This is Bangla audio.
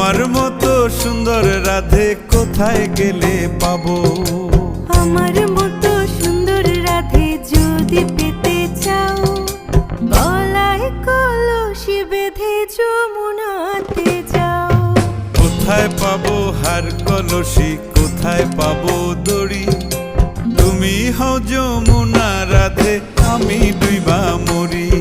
তোমার মতো সুন্দর রাধে কোথায় গেলে পাবো? আমার মতো সুন্দর রাধে যদি পেতে চাও, গলায় কলসি বেঁধে যমুনাতে যাও। কোথায় পাবো হার কলসি, কোথায় পাবো দড়ি? তুমি হও যমুনা রাধে, আমি ডুইবা মরি।